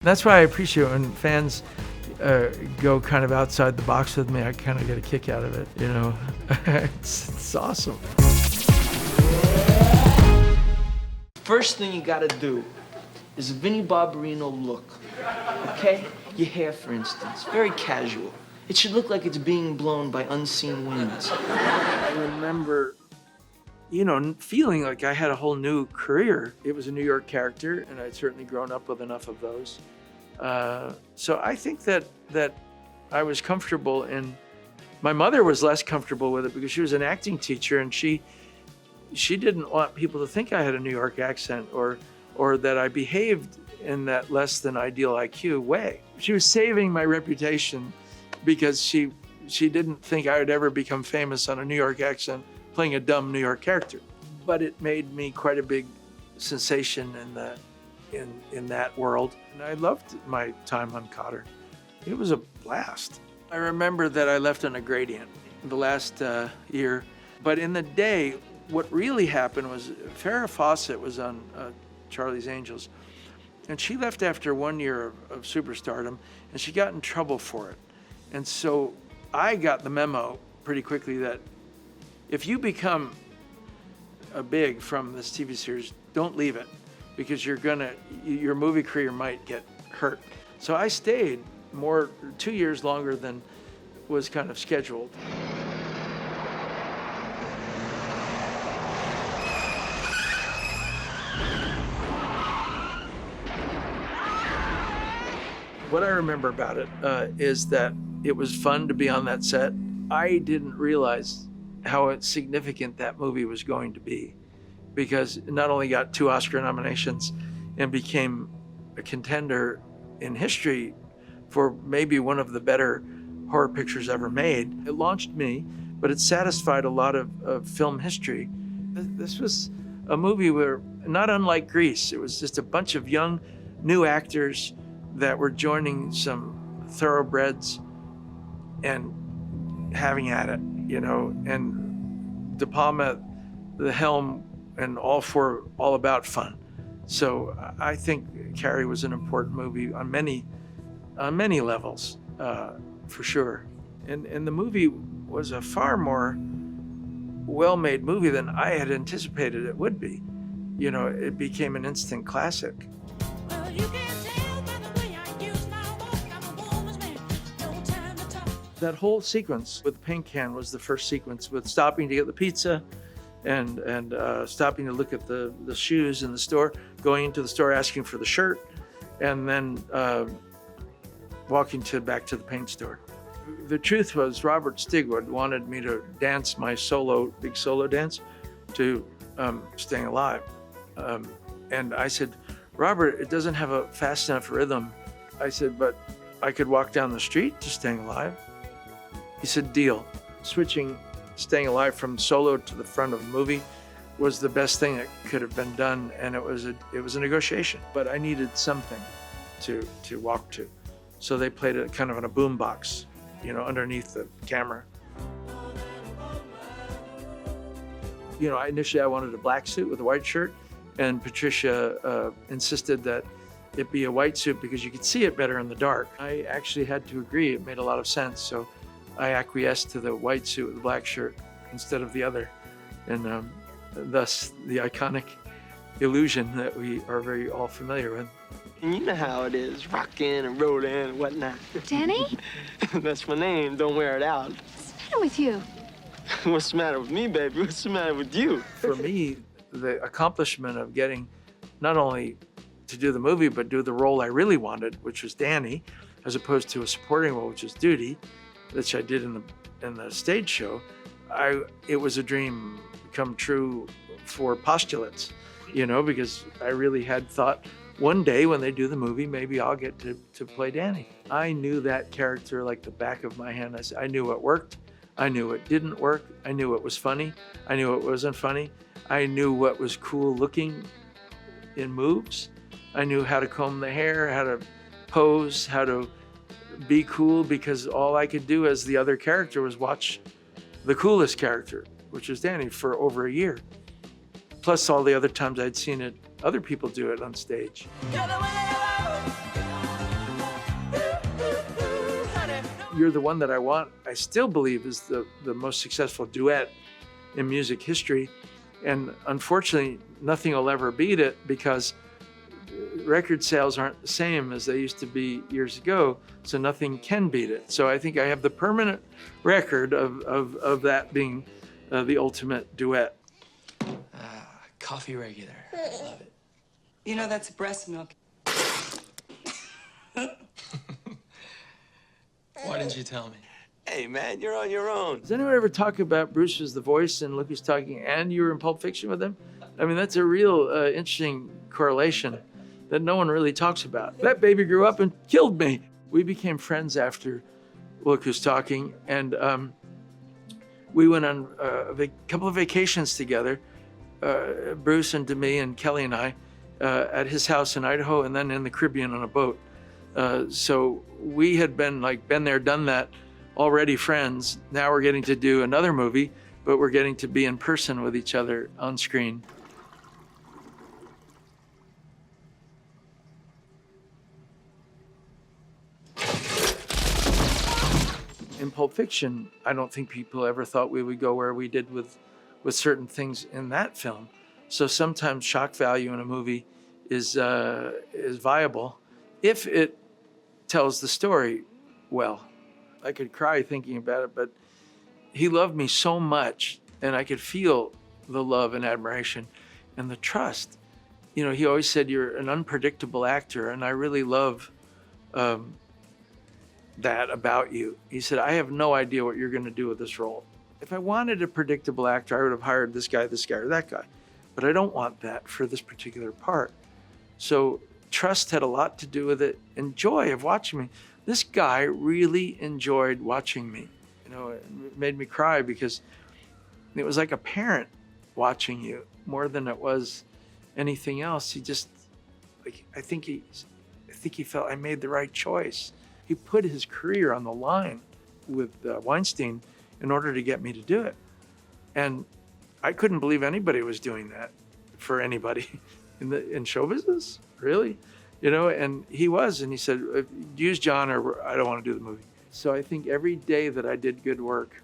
That's why I appreciate when fans go kind of outside the box with me. I kind of get a kick out of it, you know. It's awesome. First thing you gotta do is a Vinnie Barbarino look, okay? Your hair, for instance, very casual. It should look like it's being blown by unseen winds. I remember, you know, feeling like I had a whole new career. It was a New York character, and I'd certainly grown up with enough of those. So I think that I was comfortable, and my mother was less comfortable with it because she was an acting teacher, and she didn't want people to think I had a New York accent or that I behaved in that less than ideal IQ way. She was saving my reputation because she didn't think I would ever become famous on a New York accent playing a dumb New York character. But it made me quite a big sensation in that world. And I loved my time on Kotter. It was a blast. I remember that I left on a gradient the last year, but in the day, what really happened was FARRAH FAWCETT was on Charlie's Angels, and she left after 1 year of superstardom, and she got in trouble for it. And so I got the memo pretty quickly that if you become a big from this TV series, don't leave it, because your movie career might get hurt. So I stayed 2 years longer than was kind of scheduled. What I remember about it is that it was fun to be on that set. I didn't realize how significant that movie was going to be, because it not only got 2 Oscar nominations and became a contender in history for maybe one of the better horror pictures ever made. It launched me, but it satisfied a lot of film history. This was a movie where, not unlike Grease, it was just a bunch of young, new actors that were joining some thoroughbreds and having at it, you know, and De Palma, the helm, and all about fun. So I think Carrie was an important movie on many levels, for sure. And the movie was a far more well-made movie than I had anticipated it would be. You know, it became an instant classic. Well, you can't tell by the way I use my walk. I'm a woman's man, no time to talk. That whole sequence with the paint can was the first sequence, with stopping to get the pizza and stopping to look at the shoes in the store, going into the store asking for the shirt, and then walking back to the paint store. The truth was, Robert Stigwood wanted me to dance my big solo dance to Staying Alive. And I said, Robert, it doesn't have a fast enough rhythm. I said, but I could walk down the street to Staying Alive. He said, deal. Switching Staying Alive from solo to the front of the movie was the best thing that could have been done, and it was a negotiation. But I needed something to walk to. So they played it kind of on a boombox, you know, underneath the camera. You know, initially I wanted a black suit with a white shirt, and Patricia insisted that it be a white suit because you could see it better in the dark. I actually had to agree. It made a lot of sense. So I acquiesced to the white suit with the black shirt instead of the other. And thus the iconic illusion that we are very all familiar with. And you know how it is, rockin' and rollin' and whatnot. Danny? That's my name, don't wear it out. What's the matter with you? What's the matter with me, baby? What's the matter with you? For me, the accomplishment of getting not only to do the movie, but do the role I really wanted, which was Danny, as opposed to a supporting role, which is Duty, which I did in the stage show. It was a dream come true for postulates, you know, because I really had thought one day when they do the movie, maybe I'll get to play Danny. I knew that character like the back of my hand. I knew what worked. I knew what didn't work. I knew what was funny. I knew what wasn't funny. I knew what was cool looking in moves. I knew how to comb the hair, how to pose, how to be cool, because all I could do as the other character was watch the coolest character, which was Danny, for over a year. Plus all the other times I'd seen other people do it on stage. You're the way I love. You're the One That I Want, I still believe is the most successful duet in music history. And unfortunately, nothing will ever beat it because record sales aren't the same as they used to be years ago, so nothing can beat it. So I think I have the permanent record of that being the ultimate duet. Coffee regular. Love it. You know, that's breast milk. Why didn't you tell me? Hey, man, you're on your own. Does anyone ever talk about Bruce was the voice and Look Who's Talking and you were in Pulp Fiction with him? I mean, that's a real interesting correlation that no one really talks about. That baby grew up and killed me. We became friends after Look Who's Talking, and we went on a couple of vacations together, Bruce and Demi and Kelly and I, at his house in Idaho and then in the Caribbean on a boat. So we had been there, done that, already friends. Now we're getting to do another movie, but we're getting to be in person with each other on screen. In Pulp Fiction, I don't think people ever thought we would go where we did with certain things in that film. So sometimes shock value in a movie is viable if it tells the story well. I could cry thinking about it, but he loved me so much, and I could feel the love and admiration and the trust. You know, he always said, you're an unpredictable actor, and I really love that about you. He said, I have no idea what you're gonna do with this role. If I wanted a predictable actor, I would have hired this guy, or that guy. But I don't want that for this particular part. So trust had a lot to do with it, and joy of watching me. This guy really enjoyed watching me. You know, it made me cry because it was like a parent watching you more than it was anything else. He just, I think he felt I made the right choice. He put his career on the line with Weinstein in order to get me to do it. And I couldn't believe anybody was doing that for anybody in show business, really. You know, and he was, and he said, use John or I don't want to do the movie. So I think every day that I did good work,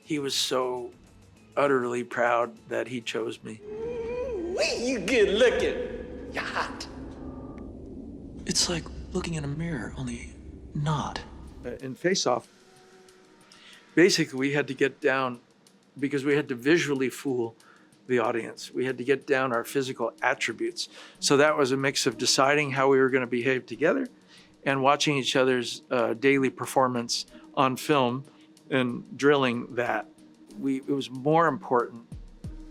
he was so utterly proud that he chose me. You good looking. You're hot. It's like looking in a mirror, only not. In Face Off, basically we had to get down, because we had to visually fool the audience. We had to get down our physical attributes. So that was a mix of deciding how we were going to behave together and watching each other's daily performance on film and drilling that. It was more important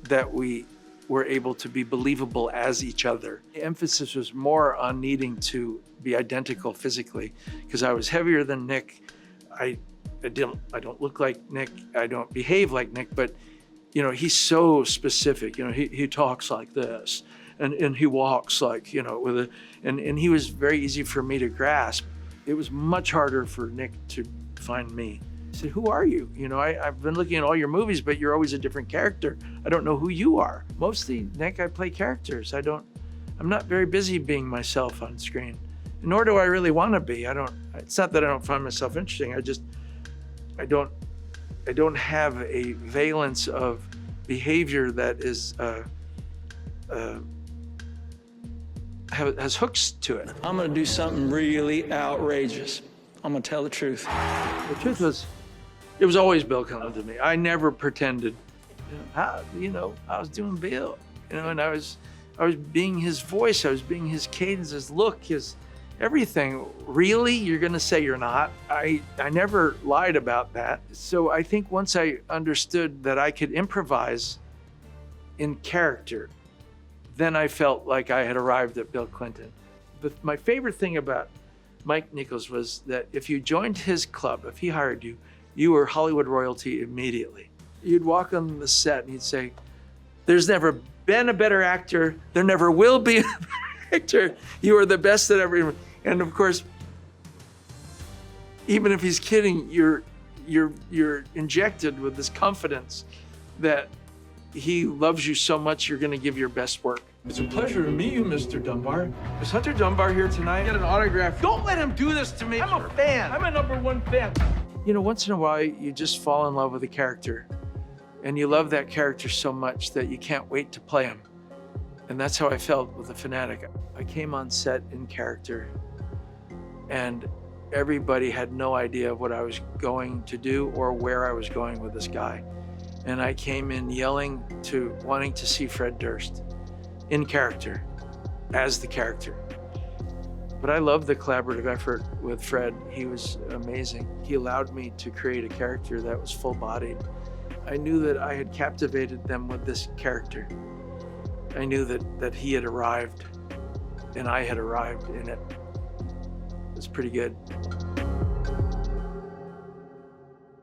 that we were able to be believable as each other. The emphasis was more on needing to be identical physically, because I was heavier than Nick. I don't look like Nick. I don't behave like Nick, but you know, he's so specific. You know, he talks like this, and he walks like, you know, and he was very easy for me to grasp. It was much harder for Nick to find me. He said, who are you? You know, I've been looking at all your movies, but you're always a different character. I don't know who you are. Mostly, Nick, I play characters. I'm not very busy being myself on screen, nor do I really want to be. It's not that I don't find myself interesting. I don't have a valence of behavior that is has hooks to it. I'm gonna do something really outrageous. I'm gonna tell the truth. The truth was, it was always Bill coming to me. I never pretended. I was doing Bill, you know, and I was being his voice. I was being his cadence, his look, his everything. Really? You're gonna say you're not? I never lied about that. So I think once I understood that I could improvise in character, then I felt like I had arrived at Bill Clinton. My favorite thing about Mike Nichols was that if you joined his club, if he hired you, you were Hollywood royalty immediately. You'd walk on the set and he'd say, there's never been a better actor, there never will be a better actor, you are the best that ever. And of course, even if he's kidding, you're injected with this confidence that he loves you so much, you're gonna give your best work. It's a pleasure to meet you, Mr. Dunbar. Is Hunter Dunbar here tonight? Get an autograph. Don't let him do this to me. I'm a fan. I'm a #1 fan. You know, once in a while, you just fall in love with a character. And you love that character so much that you can't wait to play him. And that's how I felt with The Fanatic. I came on set in character, and everybody had no idea what I was going to do or where I was going with this guy. And I came in yelling to wanting to see Fred Durst in character, as the character. But I loved the collaborative effort with Fred. He was amazing. He allowed me to create a character that was full-bodied. I knew that I had captivated them with this character. I knew that he had arrived and I had arrived in it. It was pretty good.